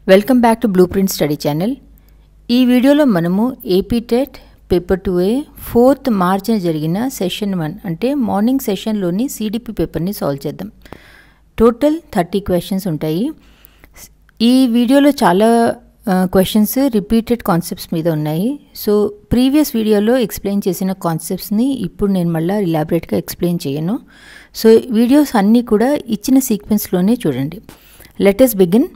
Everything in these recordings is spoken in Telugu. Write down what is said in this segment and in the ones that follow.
Welcome back to blue print study channel. ఈ వీడియోలో మనము ఏపీటెట్ పేపర్ 2A 4th మార్చిన జరిగిన సెషన్ 1 అంటే మార్నింగ్ సెషన్లోని సిడిపి పేపర్ని సాల్వ్ చేద్దాం. టోటల్ 30 క్వశ్చన్స్ ఉంటాయి. ఈ వీడియోలో చాలా క్వశ్చన్స్ రిపీటెడ్ కాన్సెప్ట్స్ మీద ఉన్నాయి. సో ప్రీవియస్ వీడియోలో ఎక్స్ప్లెయిన్ చేసిన కాన్సెప్ట్స్ని ఇప్పుడు నేను మళ్ళీ ఇలాబరేట్గా ఎక్స్ప్లెయిన్ చేయను. సో వీడియోస్ అన్నీ కూడా ఇచ్చిన సీక్వెన్స్లోనే చూడండి. Let us begin.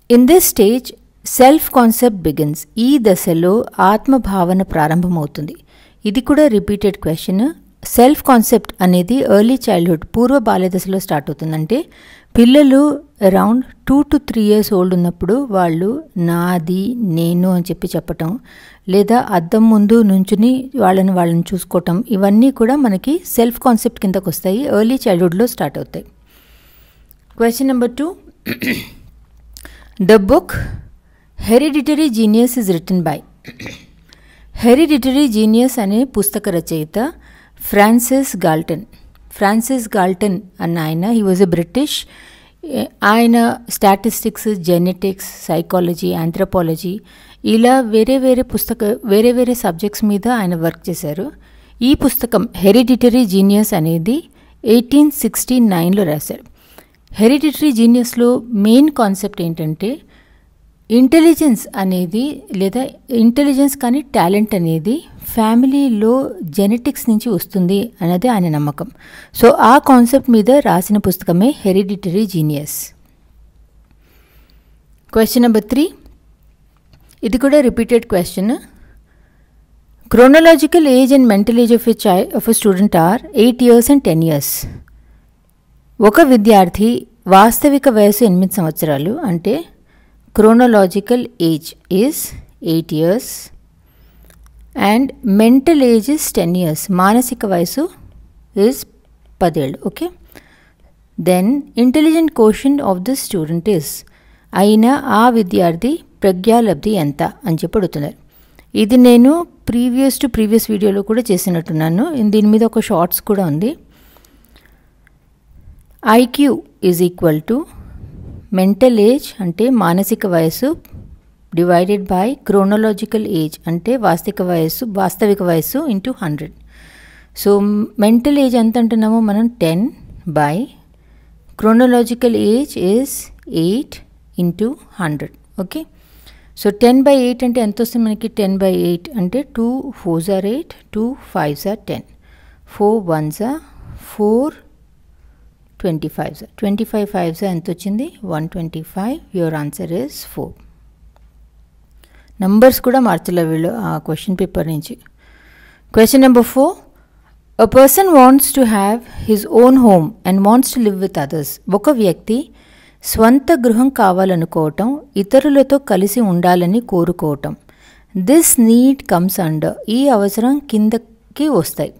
In this stage, self concept begins. ఈ దశలో ఆత్మభావన ప్రారంభమవుతుంది. ఇది కూడా రిపీటెడ్ క్వశ్చన్. సెల్ఫ్ కాన్సెప్ట్ అనేది ఎర్లీ చైల్డ్హుడ్ పూర్వ బాల్య దశలో స్టార్ట్ అవుతుందంటే పిల్లలు అరౌండ్ 2 to 3 years ఓల్డ్ ఉన్నప్పుడు వాళ్ళు నాది నేను అని చెప్పటం, లేదా అద్దం ముందు నుంచుని వాళ్ళని చూసుకోవటం, ఇవన్నీ కూడా మనకి సెల్ఫ్ కాన్సెప్ట్ కిందకు వస్తాయి. ఎర్లీ చైల్డ్హుడ్లో స్టార్ట్ అవుతాయి. Question number 2. The book Hereditary Genius is written by Hereditary Genius అనే పుస్తక రచయిత ఫ్రాన్సిస్ గాల్టన్ అన్న ఆయన. He was a British. ఆయన స్టాటిస్టిక్స్, జెనెటిక్స్, సైకాలజీ, ఆంథ్రోపాలజీ ఇలా వేరే వేరే సబ్జెక్ట్స్ మీద ఆయన వర్క్ చేశారు. ఈ పుస్తకం హెరిడిటరీ జీనియస్ అనేది 1869లో రాశారు. హెరిడిటరీ జీనియస్లో మెయిన్ కాన్సెప్ట్ ఏంటంటే ఇంటెలిజెన్స్ అనేది, లేదా ఇంటెలిజెన్స్ కానీ టాలెంట్ అనేది ఫ్యామిలీలో జెనెటిక్స్ నుంచి వస్తుంది అనేది ఆయన నమ్మకం. సో ఆ కాన్సెప్ట్ మీద రాసిన పుస్తకమే హెరిడిటరీ జీనియస్. Question number 3. ఇది కూడా repeated question. Chronological age and mental age of a student are 8 years and 10 years. ఒక విద్యార్థి వాస్తవిక వయసు 8 సంవత్సరాలు అంటే chronological age is 8 years and mental age is 10 years. మానసిక వయసు ఈజ్ 10 ఏళ్ళు. Okay. Then intelligent quotient of the student is, అయిన ఆ విద్యార్థి ప్రజ్ఞాలబ్ధి ఎంత అని చెప్పి అడుగుతున్నారు. ఇది నేను ప్రీవియస్ వీడియోలో కూడా చేసినట్టున్నాను. దీని మీద ఒక షార్ట్స్ కూడా ఉంది. IQ is equal to mental age అంటే మానసిక వయసు డివైడెడ్ బై క్రోనలాజికల్ ఏజ్ అంటే వాస్తవిక వయసు ఇంటూ 100. సో మెంటల్ ఏజ్ ఎంత అంటున్నామో మనం 10 by chronological age is 8 into 100. Okay. So 10 by 8 అంటే ఎంత వస్తుంది మనకి? 10 by 8 అంటే 2 4s are 8, 2 5s are 10, 4 1s are 4, 25s are 25 5s are ఎంత వచ్చింది? 125. Your answer is 4. నంబర్స్ కూడా మార్చలే వీళ్ళు ఆ క్వశ్చన్ పేపర్ నుంచి. Question number 4. A person wants to have his own home and wants to live with others. ఒక వ్యక్తి స్వంత గృహం కావాలనుకోవటం, ఇతరులతో కలిసి ఉండాలని కోరుకోవటం. దిస్ నీడ్ కమ్స్ అండర్, ఈ అవసరం కిందకి వస్తాయి.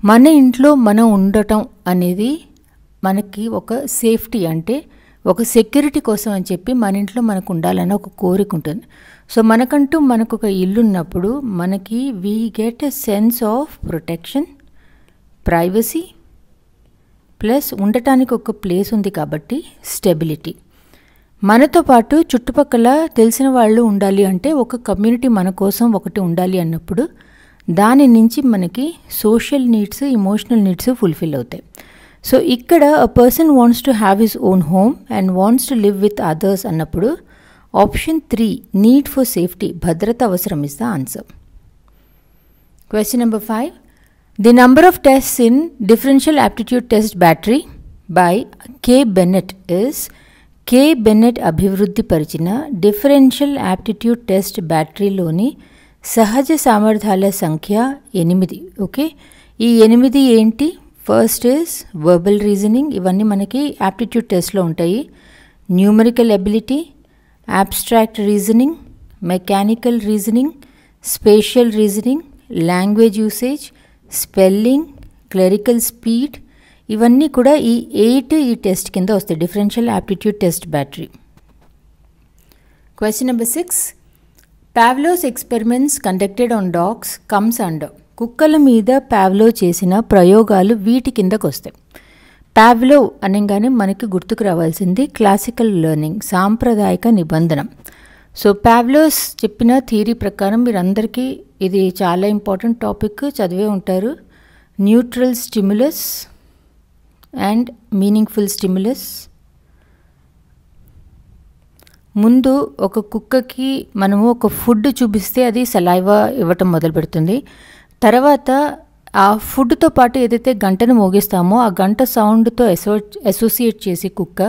మన ఇంట్లో మనం ఉండటం అనేది మనకి ఒక సేఫ్టీ, అంటే ఒక సెక్యూరిటీ కోసం అని చెప్పి మన ఇంట్లో మనకు ఉండాలని ఒక కోరిక ఉంటుంది. సో మనకు ఒక ఇల్లు ఉన్నప్పుడు మనకి we get a sense of protection, privacy, plus ఉండటానికి ఒక ప్లేస్ ఉంది కాబట్టి స్టెబిలిటీ. మనతో పాటు చుట్టుపక్కల తెలిసిన వాళ్ళు ఉండాలి అంటే ఒక కమ్యూనిటీ మన కోసం ఒకటి ఉండాలి అన్నప్పుడు దాని నుంచి మనకి social needs, emotional needs fulfil అవుతాయి. సో ఇక్కడ a person wants to have his own home and wants to live with others అన్నప్పుడు ఆప్షన్ 3 నీడ్ ఫర్ సేఫ్టీ, భద్రత అవసరం is the answer. Question number 5. The number of tests in differential aptitude test battery by K Bennett is, K Bennett అభివృద్ధి పరిచిన డిఫరెన్షియల్ యాప్టిట్యూడ్ టెస్ట్ బ్యాటరీలోని సహజ సామర్థ్యాల సంఖ్య 8. ఓకే. ఈ 8 ఏంటి? ఫస్ట్ ఈజ్ వర్బల్ రీజనింగ్, ఇవన్నీ మనకి యాప్టిట్యూడ్ టెస్ట్లో ఉంటాయి. Numerical ability, abstract reasoning, mechanical reasoning, spatial reasoning, language usage, spelling, clerical speed, ఇవన్నీ కూడా ఈ 8 ఈ టెస్ట్ కింద వస్తాయి, differential aptitude test battery. Question number 6. Pavlov's experiments conducted on dogs comes under, కుక్కల మీద పావ్లో చేసిన ప్రయోగాలు వీటి కిందకు వస్తాయి. పావ్లోవ్ అనగానే మనకి గుర్తుకు రావాల్సింది క్లాసికల్ లెర్నింగ్, సాంప్రదాయక నిబంధన. సో పావ్లోవ్స్ చెప్పిన థియరీ ప్రకారం మీరందరికీ ఇది చాలా ఇంపార్టెంట్ టాపిక్, చదివే ఉంటారు. Neutral stimulus and meaningful stimulus. ముందు ఒక కుక్కకి మనము ఒక ఫుడ్ చూపిస్తే అది సలైవా ఇవ్వటం మొదలు పెడుతుంది. తర్వాత ఆ ఫుడ్తో పాటు ఏదైతే గంటను మోగిస్తామో ఆ గంట సౌండ్తో అసోసియేట్ చేసి కుక్క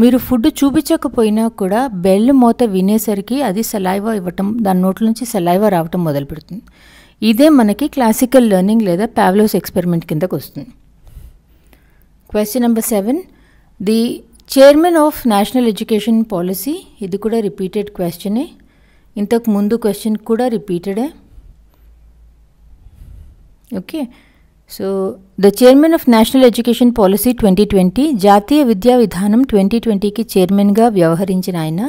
మీరు ఫుడ్ చూపించకపోయినా కూడా బెల్ మోత వినేసరికి అది సలైవా ఇవ్వటం, దాని నోట్ల నుంచి సలైవా రావటం మొదలు పెడుతుంది. ఇదే మనకి క్లాసికల్ లెర్నింగ్ లేదా పావ్లోవ్స్ ఎక్స్పెరిమెంట్ కిందకు వస్తుంది. Question number 7. The chairman of national education policy. ఇది కూడా రిపీటెడ్ క్వశ్చనే, ఇంతకు ముందు క్వశ్చన్ కూడా రిపీటెడే. Okay, so the chairman of national education policy 2020, జాతీయ విద్యా విధానం 2020కి చైర్మన్గా వ్యవహరించిన ఆయన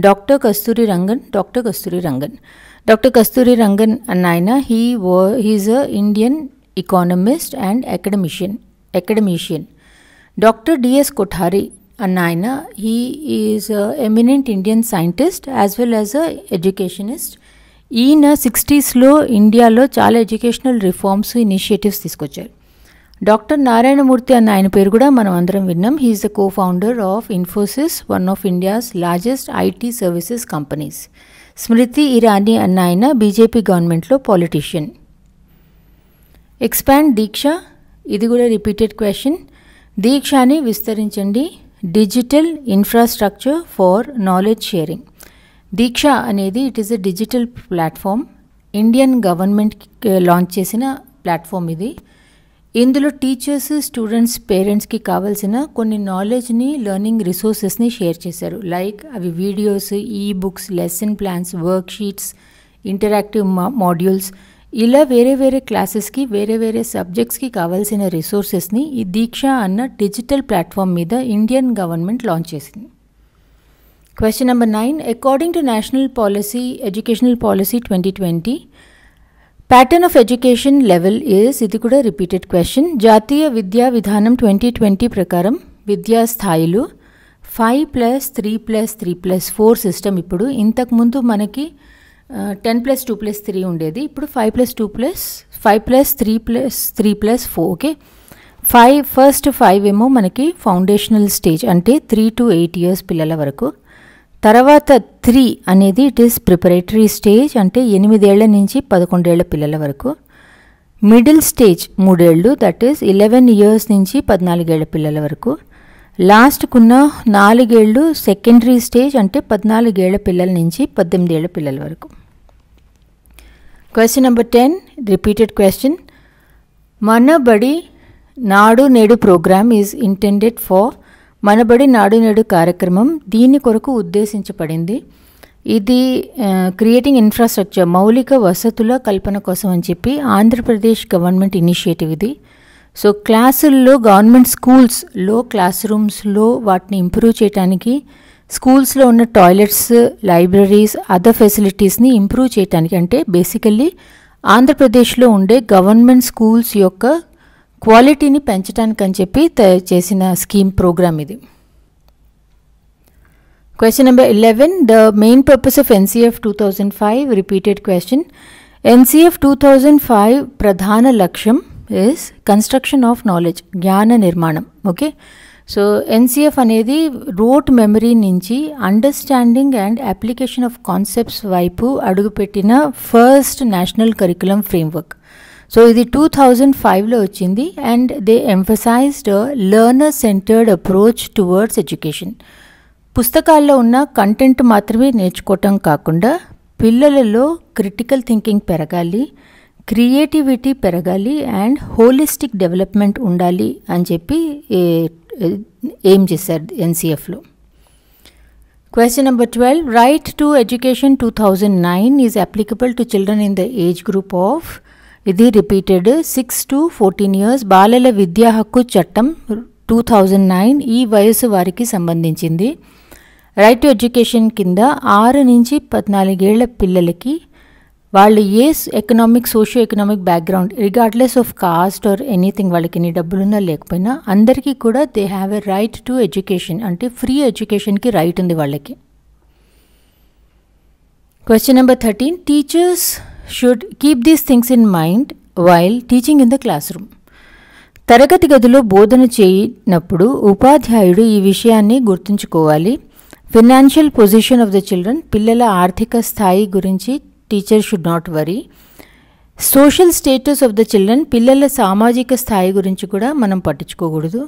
డాక్టర్ కస్తూరి రంగన్. డాక్టర్ కస్తూరి రంగన్ అన్న ఆయన he is a Indian economist and academician. Doctor D S Kothari అన్న ఆయన he is a eminent Indian scientist as well as a educationist. ఈయన 60sలో ఇండియాలో చాలా ఎడ్యుకేషనల్ రిఫార్మ్స్, ఇనిషియేటివ్స్ తీసుకొచ్చారు. డాక్టర్ నారాయణమూర్తి అన్న ఆయన పేరు కూడా మనం అందరం విన్నాం. He is the co-founder of Infosys, one of India's largest IT services companies. Smriti Irani అన్న ఆయన బీజేపీ గవర్నమెంట్లో పాలిటీషియన్. ఎక్స్పాండ్ దీక్ష. ఇది కూడా రిపీటెడ్ క్వశ్చన్. దీక్షని విస్తరించండి. Digital infrastructure for knowledge sharing. Diksha అనేది it is a digital platform, Indian government launch చేసిన ప్లాట్ఫామ్ ఇది. ఇందులో టీచర్స్, స్టూడెంట్స్, పేరెంట్స్కి కావాల్సిన కొన్ని నాలెడ్జ్ని, లెర్నింగ్ రిసోర్సెస్ని షేర్ చేశారు. లైక్ అవి videos, e books, lesson plans, worksheets, interactive modules, ఇలా వేరే వేరే క్లాసెస్కి, వేరే వేరే సబ్జెక్ట్స్కి కావాల్సిన రిసోర్సెస్ని ఈ దీక్ష అన్న డిజిటల్ ప్లాట్ఫామ్ మీద ఇండియన్ గవర్నమెంట్ లాంచ్ చేసింది. Question number 9. According to National Policy, Educational Policy 2020, pattern of education level is, ఇది కూడా repeated question. జాతీయ విద్యా విధానం 2020 ప్రకారం విద్యా స్థాయిలు 5+3+3+4 సిస్టమ్. ఇప్పుడు ఇంతకుముందు మనకి 10+2+3 ఉండేది, ఇప్పుడు 5+3+3+4. ఓకే, ఫస్ట్ 5 ఏమో మనకి ఫౌండేషనల్ స్టేజ్, అంటే 3 to 8 years పిల్లల వరకు. తర్వాత 3 అనేది ఇట్ ఈస్ ప్రిపరేటరీ స్టేజ్, అంటే 8 ఏళ్ల నుంచి 11 ఏళ్ల పిల్లల వరకు. మిడిల్ స్టేజ్ 3 ఏళ్ళు, దట్ ఈస్ 11 years నుంచి 14 ఏళ్ల పిల్లల వరకు. లాస్ట్కున్న 4 ఏళ్ళు సెకండరీ స్టేజ్, అంటే 14 ఏళ్ల పిల్లల నుంచి 18 ఏళ్ల పిల్లల వరకు. Question number 10, repeated question. Mana Badi Nadu Nedu programme is intended for. Mana Badi Nadu Nedu కార్యక్రమం దీని కొరకు ఉద్దేశించబడింది. ఇది క్రియేటింగ్ ఇన్ఫ్రాస్ట్రక్చర్, మౌలిక వసతుల కల్పన కోసం అని చెప్పి ఆంధ్రప్రదేశ్ గవర్నమెంట్ ఇనిషియేటివ్ ఇది. సో క్లాసుల్లో, గవర్నమెంట్ స్కూల్స్లో క్లాస్ రూమ్స్లో వాటిని ఇంప్రూవ్ చేయడానికి, స్కూల్స్లో ఉన్న టాయిలెట్స్, లైబ్రరీస్, అదర్ ఫెసిలిటీస్ని ఇంప్రూవ్ చేయడానికి, అంటే బేసికల్లీ ఆంధ్రప్రదేశ్లో ఉండే గవర్నమెంట్ స్కూల్స్ యొక్క క్వాలిటీని పెంచడానికి అని చెప్పి చేసిన స్కీమ్ ప్రోగ్రామ్ ఇది. Question number 11. The main purpose of NCF 2005, repeated question. NCF 2005 ప్రధాన లక్ష్యం ఇస్ కన్స్ట్రక్షన్ ఆఫ్ నాలెడ్జ్, జ్ఞాన నిర్మాణం. ఓకే, సో ఎన్సీఎఫ్ అనేది రోట్ మెమరీ నుంచి understanding and application of concepts వైపు అడుగుపెట్టిన first national curriculum framework. So ఇది 2005లో వచ్చింది. And they emphasised learner centred approach towards education. పుస్తకాల్లో ఉన్న కంటెంట్ మాత్రమే నేర్చుకోవటం కాకుండా పిల్లలలో క్రిటికల్ థింకింగ్ పెరగాలి, క్రియేటివిటీ పెరగాలి అండ్ హోలిస్టిక్ డెవలప్మెంట్ ఉండాలి అని చెప్పి ఏం చేశారు ఎన్సీఎఫ్లో. Question number 12. Right to education 2009 is applicable to children in the age group of. ఇది రిపీటెడ్ 6 to 14 years. బాలల విద్యా హక్కు చట్టం 2009 ఈ వయసు వారికి సంబంధించింది. రైట్ టు ఎడ్యుకేషన్ కింద 6 నుంచి 14 ఏళ్ల పిల్లలకి వాళ్ళు ఏ economic socio economic background regardless of caste or anything, వాళ్ళకి ఎన్ని డబ్బులున్నా లేకపోయినా అందరికీ కూడా they have a right to education, అంటే ఫ్రీ ఎడ్యుకేషన్కి రైట్ ఉంది వాళ్ళకి. Question number 13, teachers should keep these things in mind while teaching in the classroom. తరగతి గదిలో బోధన చేయనప్పుడు ఉపాధ్యాయుడు ఈ విషయాన్ని గుర్తుంచుకోవాలి. Financial position of the children, పిల్లల ఆర్థిక స్థాయి గురించి teacher should not worry. Social status of the children, పిల్లల సామాజిక స్థాయి గురించి కూడా మనం పట్టించుకోకూడదు.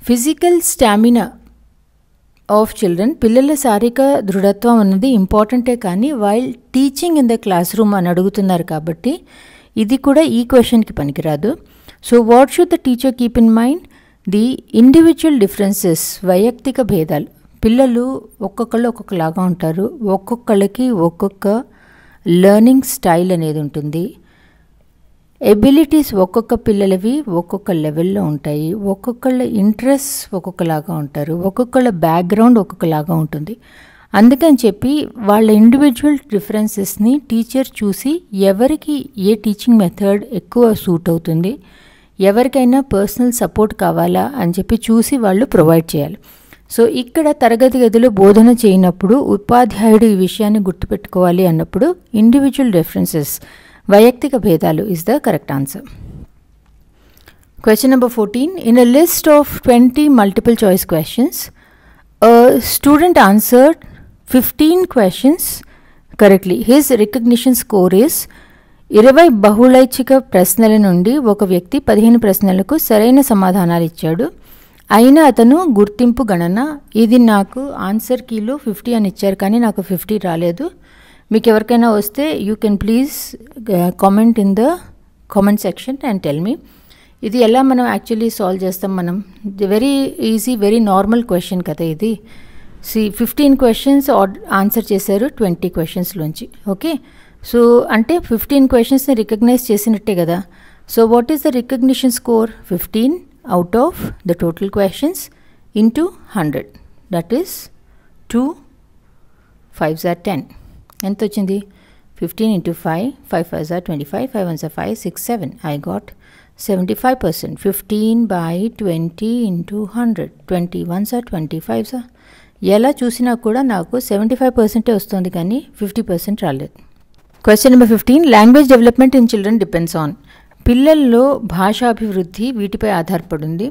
ఫిజికల్ స్టామినా ఆఫ్ చిల్డ్రన్, పిల్లల శారీరక దృఢత్వం అన్నది ఇంపార్టెంటే, కానీ while teaching in the classroom అని అడుగుతున్నారు కాబట్టి ఇది కూడా ఈ క్వశ్చన్కి పనికిరాదు. So what should the teacher keep in mind? The individual differences, వైయక్తిక భేదాలు. పిల్లలు ఒక్కొక్కళ్ళు ఒక్కొక్కలాగా ఉంటారు, ఒక్కొక్కళ్ళకి ఒక్కొక్క లెర్నింగ్ స్టైల్ అనేది ఉంటుంది. ఎబిలిటీస్ ఒక్కొక్క పిల్లలవి ఒక్కొక్క లెవెల్లో ఉంటాయి, ఒక్కొక్కళ్ళ ఇంట్రెస్ట్ ఒక్కొక్కలాగా ఉంటారు, ఒక్కొక్కళ్ళ బ్యాక్గ్రౌండ్ ఒక్కొక్కలాగా ఉంటుంది. అందుకని చెప్పి వాళ్ళ ఇండివిజువల్ డిఫరెన్సెస్ని టీచర్ చూసి ఎవరికి ఏ టీచింగ్ మెథడ్ ఎక్కువ సూట్ అవుతుంది, ఎవరికైనా పర్సనల్ సపోర్ట్ కావాలా అని చెప్పి చూసి వాళ్ళు ప్రొవైడ్ చేయాలి. సో ఇక్కడ తరగతి గదిలో బోధన చేయనప్పుడు ఉపాధ్యాయుడు ఈ విషయాన్ని గుర్తుపెట్టుకోవాలి అన్నప్పుడు ఇండివిజువల్ డిఫరెన్సెస్, వైయక్తిక భేదాలు is the correct answer. Question number 14, in a list of 20 multiple choice questions student answered 15 questions correctly. His recognition score is 20 బహుళైచ్ఛిక ప్రశ్నల నుండి ఒక వ్యక్తి 15 ప్రశ్నలకు సరైన సమాధానాలు ఇచ్చాడు. అయినా అతను గుర్తింపు గణన, ఇది నాకు ఆన్సర్ కీలో 50 అని ఇచ్చారు కానీ నాకు 50 రాలేదు. మీకు ఎవరికైనా వస్తే you can please comment in the comment section and tell me. ఇది ఎలా మనం యాక్చువల్లీ సాల్వ్ చేస్తాం? మనం very easy, very normal question కదా ఇది. 15 క్వశ్చన్స్ ఆన్సర్ చేశారు 20 క్వశ్చన్స్లోంచి. ఓకే, సో అంటే 15 క్వశ్చన్స్ని రికగ్నైజ్ చేసినట్టే కదా. So what is the recognition score? 15 out of the total questions into 100, that is 2 5s are 10. ఎంత వచ్చింది? 15 into 5, 5 5s are 25, 5 1s are 5, 6 7. I got 75%. 15 by 20 into 100, 21s are 25s are. ఎలా చూసినా కూడా నాకు 75% వస్తుంది కానీ 50% రాలేదు. Question number 15, language development in children depends on. పిల్లల్లో భాషాభివృద్ధి వీటిపై ఆధారపడింది.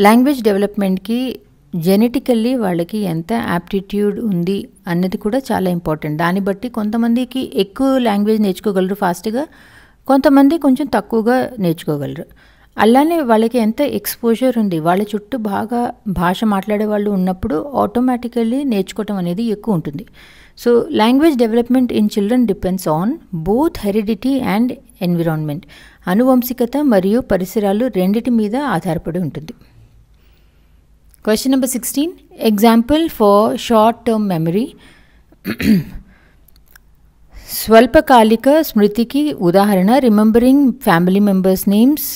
లాంగ్వేజ్ డెవలప్మెంట్కి జెనెటికల్లీ వాళ్ళకి ఎంత యాప్టిట్యూడ్ ఉంది అన్నది కూడా చాలా ఇంపార్టెంట్. దాన్ని బట్టి కొంతమందికి ఎక్కువ లాంగ్వేజ్ నేర్చుకోగలరు ఫాస్ట్గా, కొంతమంది కొంచెం తక్కువగా నేర్చుకోగలరు. అలానే వాళ్ళకి ఎంత ఎక్స్పోజర్ ఉంది, వాళ్ళ చుట్టూ బాగా భాష మాట్లాడే వాళ్ళు ఉన్నప్పుడు ఆటోమేటికల్లీ నేర్చుకోవటం అనేది ఎక్కువ ఉంటుంది. So language development in children depends on both heredity and environment. అనువంశికత మరియు పరిసరాలు రెండిటి మీద ఆధారపడి ఉంటుంది. Question number 16, example for short term memory. స్వల్పకాలిక స్మృతికి ఉదాహరణ రిమెంబరింగ్ ఫ్యామిలీ మెంబర్స్ నేమ్స్,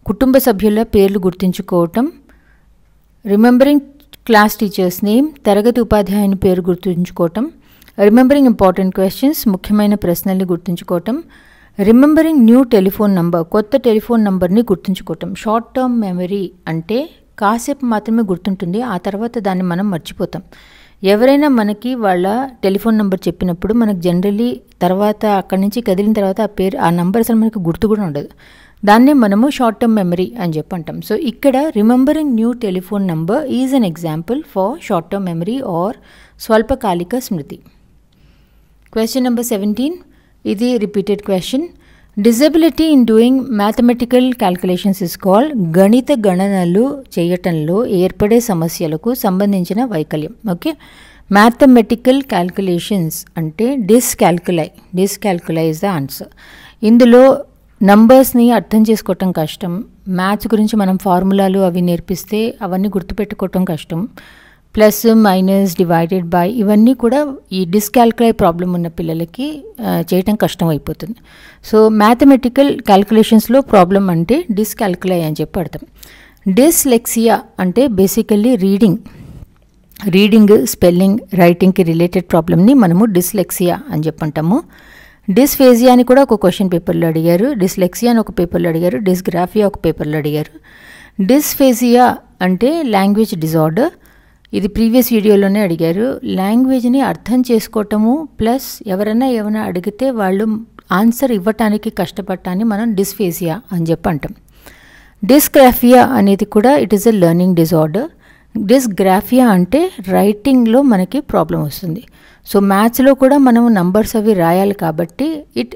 కుటుంబ సభ్యుల పేర్లు గుర్తుంచుకోవటం. రిమెంబరింగ్ క్లాస్ టీచర్స్ నేమ్, తరగతి ఉపాధ్యాయుని పేరు గుర్తుంచుకోవటం. రిమెంబరింగ్ ఇంపార్టెంట్ క్వశ్చన్స్, ముఖ్యమైన ప్రశ్నల్ని గుర్తుంచుకోవటం. రిమెంబరింగ్ న్యూ టెలిఫోన్ నంబర్, కొత్త టెలిఫోన్ నంబర్ని గుర్తుంచుకోవటం. షార్ట్ టర్మ్ మెమరీ అంటే కాసేపు మాత్రమే గుర్తుంటుంది, ఆ తర్వాత దాన్ని మనం మర్చిపోతాం. ఎవరైనా మనకి వాళ్ళ టెలిఫోన్ నెంబర్ చెప్పినప్పుడు మనకు జనరల్లీ తర్వాత అక్కడి నుంచి కదిలిన తర్వాత ఆ నంబర్ అసలు మనకు గుర్తు కూడా ఉండదు. దాన్నే మనము షార్ట్ టర్మ్ మెమరీ అని చెప్పి అంటాం. సో ఇక్కడ remembering new telephone number is an example for short term memory or స్వల్పకాలిక స్మృతి. క్వశ్చన్ నెంబర్ 17, ఇది repeated question. Disability in doing mathematical calculations is called. గణిత గణనలు చేయటంలో ఏర్పడే సమస్యలకు సంబంధించిన వైకల్యం. ఓకే, మ్యాథమెటికల్ క్యాల్కులేషన్స్ అంటే డిస్కాల్కులై ఇస్ ద ఆన్సర్. ఇందులో నంబర్స్ని అర్థం చేసుకోవటం కష్టం. మ్యాథ్స్ గురించి మనం ఫార్ములాలు అవి నేర్పిస్తే అవన్నీ గుర్తుపెట్టుకోవటం కష్టం. ప్లస్ మైనస్ డివైడెడ్ బై ఇవన్నీ కూడా ఈ డిస్కాల్కులై ప్రాబ్లం ఉన్న పిల్లలకి చేయటం కష్టం అయిపోతుంది. సో మ్యాథమెటికల్ క్యాల్కులేషన్స్లో ప్రాబ్లం అంటే డిస్కాల్కులై అని చెప్పి అర్థం. డిస్లెక్సియా అంటే బేసికల్లీ రీడింగ్ స్పెల్లింగ్ రైటింగ్కి రిలేటెడ్ ప్రాబ్లమ్ని మనము డిస్లెక్సియా అని చెప్పంటాము. డిస్ఫేజియా అని కూడా ఒక క్వశ్చన్ పేపర్లో అడిగారు, డిస్లెక్సియా అని ఒక పేపర్లో అడిగారు, డిస్గ్రాఫియా ఒక పేపర్లో అడిగారు. డిస్ఫేజియా అంటే లాంగ్వేజ్ డిజార్డర్, ఇది ప్రీవియస్ వీడియోలోనే అడిగారు. లాంగ్వేజ్ని అర్థం చేసుకోవటము ప్లస్ ఎవరైనా అడిగితే వాళ్ళు ఆన్సర్ ఇవ్వటానికి కష్టపడటాన్ని మనం డిస్ఫేజియా అని చెప్పి అంటాం. డిస్గ్రాఫియా అనేది కూడా it is a learning disorder. Dysgraphia అంటే రైటింగ్లో మనకి ప్రాబ్లం వస్తుంది. సో మ్యాథ్స్లో కూడా మనం నంబర్స్ అవి రాయాలి కాబట్టి ఇట్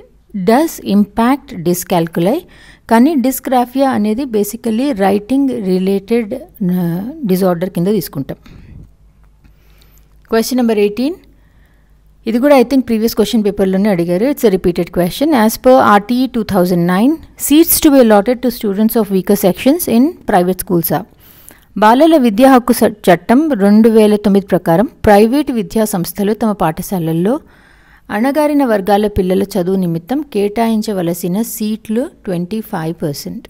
డస్ ఇంపాక్ట్ డిస్కాల్కులై. కానీ డిస్గ్రాఫియా అనేది బేసికలీ రైటింగ్ రిలేటెడ్ డిజార్డర్ కింద తీసుకుంటాం. క్వశ్చన్ నెంబర్ 18, ఇది కూడా ఐ థింక్ ప్రీవియస్ క్వశ్చన్ పేపర్లోనే అడిగారు. It's a repeated question. As per RTE 2009, seats to be allotted to students of weaker sections in private schools are. బాలల విద్యా హక్కు చట్టం 2009 ప్రకారం ప్రైవేటు విద్యా సంస్థలు తమ పాఠశాలల్లో అణగారిన వర్గాల పిల్లల చదువు నిమిత్తం కేటాయించవలసిన సీట్లు 25%.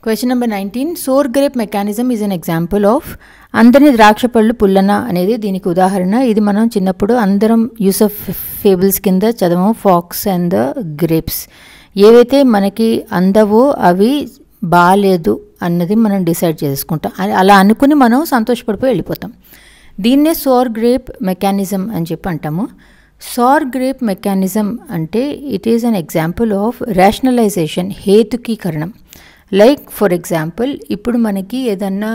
Question number 19, sour grape mechanism is an example of. అందరినీ ద్రాక్ష పళ్ళు పుల్లన అనేది దీనికి ఉదాహరణ. ఇది మనం చిన్నప్పుడు అందరం యూసఫ్ ఫేబుల్స్ కింద చదవము, ఫాక్స్ అండ్ ద గ్రేప్స్. ఏవైతే మనకి అందవో అవి బాగాలేదు అన్నది మనం డిసైడ్ చేసుకుంటాం. అలా అనుకుని మనం సంతోషపడిపోయి వెళ్ళిపోతాం. దీన్నే సోర్ గ్రేప్ మెకానిజం అని చెప్పి అంటాము. సోర్ గ్రేప్ మెకానిజం అంటే it is an example of rationalisation, హేతుకీకరణం. లైక్ ఫర్ ఎగ్జాంపుల్, ఇప్పుడు మనకి ఏదన్నా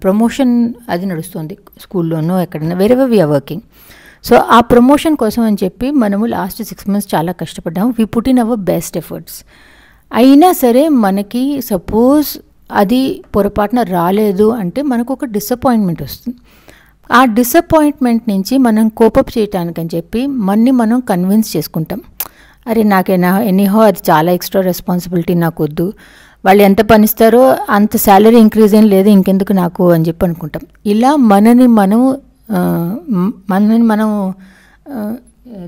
ప్రమోషన్ అది నడుస్తుంది స్కూల్లోనో ఎక్కడైనా, wherever we are working. So ఆ ప్రమోషన్ కోసం అని చెప్పి మనము లాస్ట్ 6 months చాలా కష్టపడ్డాము. We put in our best efforts. అయినా సరే మనకి సపోజ్ అది పొరపాటున రాలేదు అంటే మనకు ఒక డిసప్పాయింట్మెంట్ వస్తుంది. ఆ డిసప్పాయింట్మెంట్ నుంచి మనం కోపప్ చేయటానికని చెప్పి మనం కన్విన్స్ చేసుకుంటాం. అరే నాకైనా ఎనీహో అది చాలా ఎక్స్ట్రా రెస్పాన్సిబిలిటీ, నాకు వద్దు, వాళ్ళు ఎంత పనిస్తారో అంత శాలరీ ఇంక్రీజ్ ఏం లేదు, ఇంకెందుకు నాకు అని చెప్పి అనుకుంటాం. ఇలా మనని మనం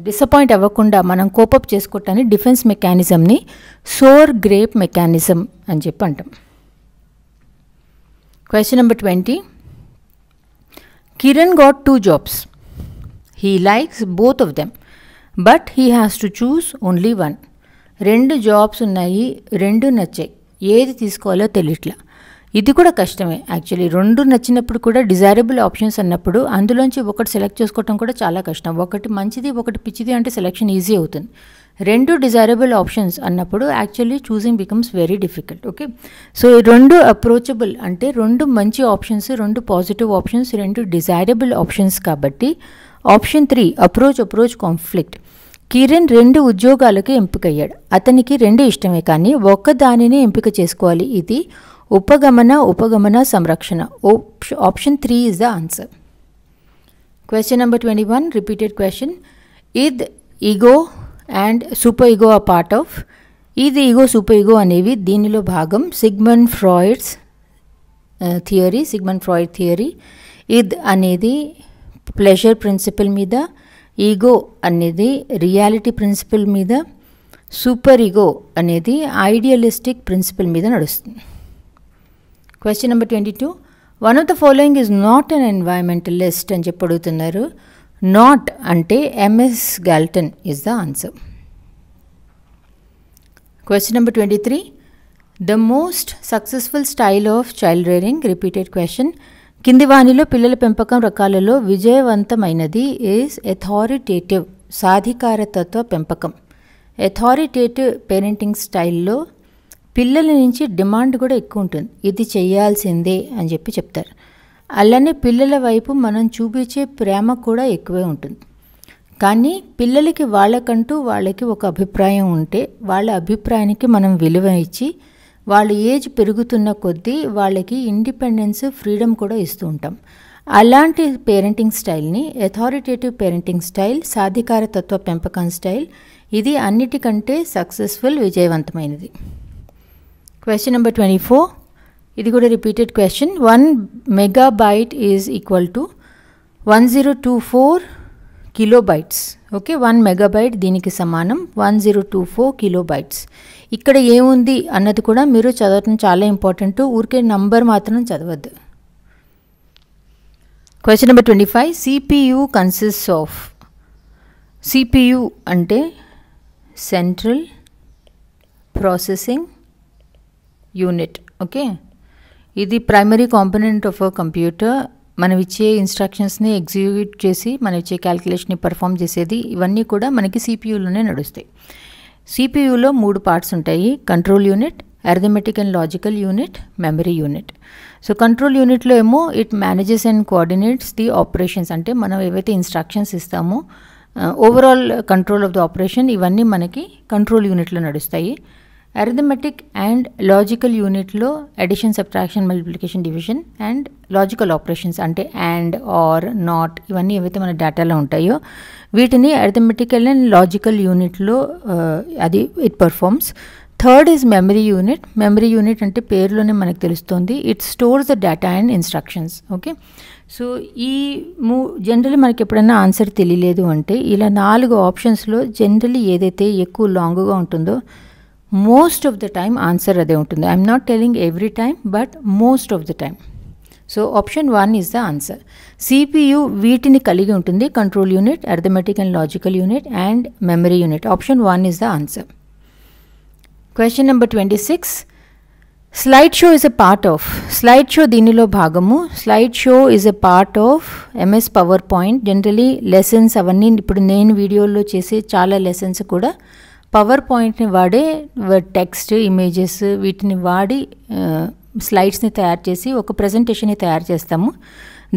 డిసప్పాయింట్ అవ్వకుండా మనం కోపప్ చేసుకోవటాన్ని డిఫెన్స్ మెకానిజంని సోర్ గ్రేప్ మెకానిజం అని చెప్పి అంటాం. Question number 20, Kiran got 2 jobs. He likes both of them, but he has to choose only one. 2 jobs ఉన్నాయి, 2 నచ్చాయి, ఏది తీసుకోవాలో తెలియట్లా. ఇది కూడా కష్టమే యాక్చువల్లీ. 2 నచ్చినప్పుడు కూడా డిజైరబుల్ ఆప్షన్స్ అన్నప్పుడు అందులోంచి ఒకటి సెలెక్ట్ చేసుకోవటం కూడా చాలా కష్టం. ఒకటి మంచిది ఒకటి పిచ్చిది అంటే సెలెక్షన్ ఈజీ అవుతుంది. 2 డిజైరబుల్ ఆప్షన్స్ అన్నప్పుడు actually choosing becomes very difficult. Okay, so 2 approachable అంటే 2 మంచి options, 2 positive options, 2 desirable options. కాబట్టి ఆప్షన్ 3 అప్రోచ్ కాన్ఫ్లిక్ట్. కిరణ్ 2 ఉద్యోగాలకి ఎంపికయ్యాడు. అతనికి 2 ఇష్టమే కానీ ఒక్కదానినే ఎంపిక చేసుకోవాలి. ఇది ఉపగమన సంరక్షణ. Option 3 is the answer. Question number 21, repeated question. ఇద్ ఈగో అండ్ సూపర్ ఈగో ఆ పార్ట్ ఆఫ్. ఇది ఈగో సూపర్ ఈగో అనేవి దీనిలో భాగం. Sigmund Freud theory. ఇద్ అనేది ప్లెజర్ ప్రిన్సిపల్ మీద, ఈగో అనేది రియాలిటీ ప్రిన్సిపల్ మీద, సూపర్ ఈగో అనేది ఐడియలిస్టిక్ ప్రిన్సిపల్ మీద నడుస్తుంది. Question number 22, one of the following is not an environmentalist అని చెప్పి అడుగుతున్నారు. నాట్ అంటే MS Galton is the answer. Question number 23, the most successful style of child rearing. Repeated question. కింది వానిలో పిల్లల పెంపకం రకాలలో విజయవంతమైనది ఈజ్ అథారిటేటివ్, సాధికారతత్వ పెంపకం. అథారిటేటివ్ పేరెంటింగ్ స్టైల్లో పిల్లల నుంచి డిమాండ్ కూడా ఎక్కువ ఉంటుంది. ఇది చేయాల్సిందే అని చెప్పి చెప్తారు. అలానే పిల్లల వైపు మనం చూపించే ప్రేమ కూడా ఎక్కువే ఉంటుంది. కానీ పిల్లలకి వాళ్ళకి ఒక అభిప్రాయం ఉంటే వాళ్ళ అభిప్రాయానికి మనం విలువ ఇచ్చి వాళ్ళ ఏజ్ పెరుగుతున్న కొద్దీ వాళ్ళకి ఇండిపెండెన్స్, ఫ్రీడమ్ కూడా ఇస్తూ ఉంటాం. అలాంటి పేరెంటింగ్ స్టైల్ని అథారిటేటివ్ పేరెంటింగ్ స్టైల్, సాధికారతత్వ పెంపకం స్టైల్, ఇది అన్నిటికంటే సక్సెస్ఫుల్, విజయవంతమైనది. క్వశ్చన్ నెంబర్ 24, ఇది కూడా repeated question. 1 megabyte is equal to 1024 kilobytes. Okay, 1 megabyte దీనికి సమానం 1024 kilobytes. ఇక్కడ ఏముంది అన్నది కూడా మీరు చదవటం చాలా ఇంపార్టెంట్. ఊరికే నంబర్ మాత్రం చదవద్దు. Question number 25, CPU consists of. CPU అంటే సెంట్రల్ ప్రాసెసింగ్ యూనిట్. ఓకే, ఇది primary component of a computer. మనం ఇచ్చే ఇన్స్ట్రక్షన్స్ని ఎగ్జిక్యూట్ చేసి మనం ఇచ్చే క్యాల్కులేషన్ని పర్ఫామ్ చేసేది ఇవన్నీ కూడా మనకి సిపియూలోనే నడుస్తాయి. సిపియూలో 3 పార్ట్స్ ఉంటాయి: control unit, arithmetic and logical unit, memory unit. So control యూనిట్లో ఏమో it manages and coordinates the operations, అంటే మనం ఏవైతే ఇన్స్ట్రక్షన్స్ ఇస్తామో overall control of the operation ఇవన్నీ మనకి కంట్రోల్ యూనిట్లో నడుస్తాయి. అర్థమెటిక్ అండ్ లాజికల్ యూనిట్లో addition, subtraction, multiplication, division and logical operations అంటే అండ్, ఆర్, నాట్ ఇవన్నీ ఏవైతే మన డేటాలో ఉంటాయో వీటిని అర్థమెటికల్ అండ్ లాజికల్ యూనిట్లో అది it performs. Third is memory unit. Memory unit అంటే పేరులోనే మనకు తెలుస్తుంది, it stores the data and instructions. Okay, so ఈ జనరల్లీ మనకి ఎప్పుడైనా ఆన్సర్ తెలియలేదు అంటే ఇలా 4 ఆప్షన్స్లో జనరల్లీ ఏదైతే ఎక్కువ లాంగ్గా ఉంటుందో most of the time answer అదే ఉంటుంది. I'm not telling every time but most of the time. So option 1 is the answer. CPU వీటిని కలిగి ఉంటుంది: control unit, arithmetic and logical unit and memory unit. Option 1 is the answer. Question number 26. Slide show is a part of. Slide show దీనిలో భాగము. Slide show is a part of MS power point. Generally lessons అవన్నీ ఇప్పుడు నేను వీడియోలో చేసే చాలా లెసన్స్ కూడా పవర్ పాయింట్ని వాడే టెక్స్ట్, ఇమేజెస్ వీటిని వాడి స్లైడ్స్ని తయారు చేసి ఒక ప్రజెంటేషన్ని తయారు చేస్తాము.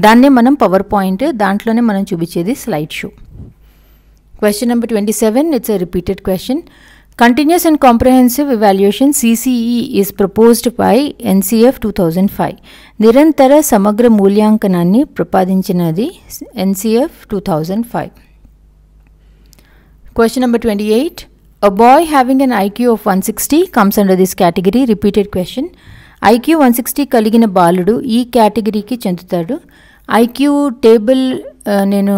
దాన్నే మనం పవర్ పాయింట్, దాంట్లోనే మనం చూపించేది slide show. Question number 27. It's a repeated question. Continuous and Comprehensive Evaluation CCE is proposed by NCF 2005. నిరంతర సమగ్ర మూల్యాంకనాన్ని ప్రతిపాదించినది NCF 2005. Question number 28. A boy having an IQ of 160 comes under this category. Repeated question. IQ 160 కలిగిన బాలుడు ఈ కేటగిరీకి చెందుతాడు. ఐక్యూ టేబుల్ నేను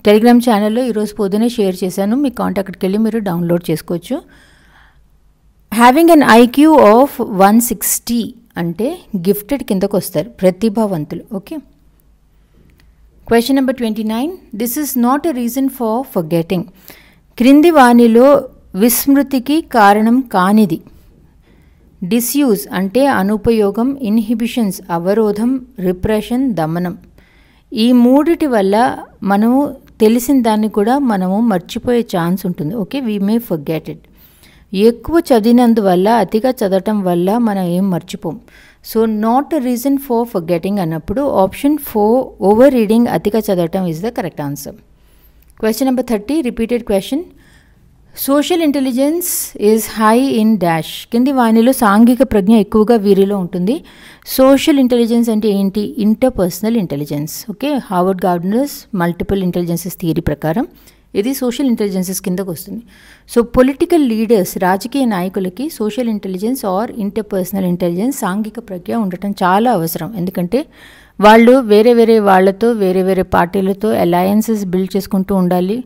టెలిగ్రామ్ ఛానల్లో ఈరోజు పొద్దునే షేర్ చేశాను, మీ కాంటాక్ట్కి వెళ్ళి మీరు డౌన్లోడ్ చేసుకోవచ్చు. హ్యావింగ్ అన్ ఐక్యూ ఆఫ్ 160 అంటే గిఫ్టెడ్ కిందకు వస్తారు, ప్రతిభావంతులు. Okay, question number 29. This is not a reason for forgetting. క్రింది వానిలో విస్మృతికి కారణం కానిది. డిస్యూజ్ అంటే అనుపయోగం, ఇన్హిబిషన్స్ అవరోధం, రిప్రెషన్ దమనం. ఈ మూడిటి వల్ల మనము తెలిసిన దాన్ని కూడా మనము మర్చిపోయే ఛాన్స్ ఉంటుంది. Okay, we may forget it. ఎక్కువ చదివినందువల్ల, అతిగా చదవటం వల్ల మనం ఏం మర్చిపోం. So not a reason for forgetting అన్నప్పుడు ఆప్షన్ 4 ఓవర్ రీడింగ్, అతిగా చదవటం is the correct answer. Question number 30. Repeated question. Social intelligence is high in dash. కింది వానిలో సాంఘిక ప్రజ్ఞ ఎక్కువగా వీరిలో ఉంటుంది. సోషల్ ఇంటెలిజెన్స్ అంటే ఏంటి? Interpersonal intelligence. Okay, Harvard gardeners multiple intelligences theory ప్రకారం ఇది సోషల్ ఇంటెలిజెన్సెస్ కిందకు వస్తుంది. సో పొలిటికల్ లీడర్స్, రాజకీయ నాయకులకి social intelligence or interpersonal intelligence, సాంఘిక ప్రజ్ఞ ఉండటం చాలా అవసరం. ఎందుకంటే వాళ్ళు వేరే వేరే వాళ్ళతో, వేరే వేరే పార్టీలతో అలయన్సెస్ బిల్డ్ చేసుకుంటూ ఉండాలి,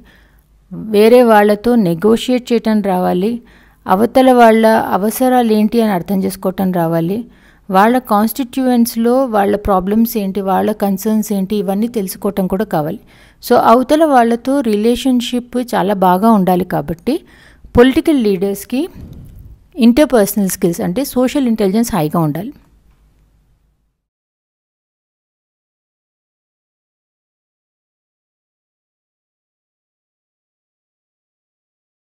వేరే వాళ్ళతో నెగోషియేట్ చేయటం రావాలి, అవతల వాళ్ళ అవసరాలు ఏంటి అని అర్థం చేసుకోవటం రావాలి, వాళ్ళ కాన్స్టిట్యూయెంట్స్లో వాళ్ళ ప్రాబ్లమ్స్ ఏంటి, వాళ్ళ కన్సర్న్స్ ఏంటి, ఇవన్నీ తెలుసుకోవటం కూడా కావాలి. సో అవతల వాళ్ళతో రిలేషన్షిప్ చాలా బాగా ఉండాలి. కాబట్టి పొలిటికల్ లీడర్స్కి ఇంటర్పర్సనల్ స్కిల్స్ అంటే సోషల్ ఇంటెలిజెన్స్ హైగా ఉండాలి.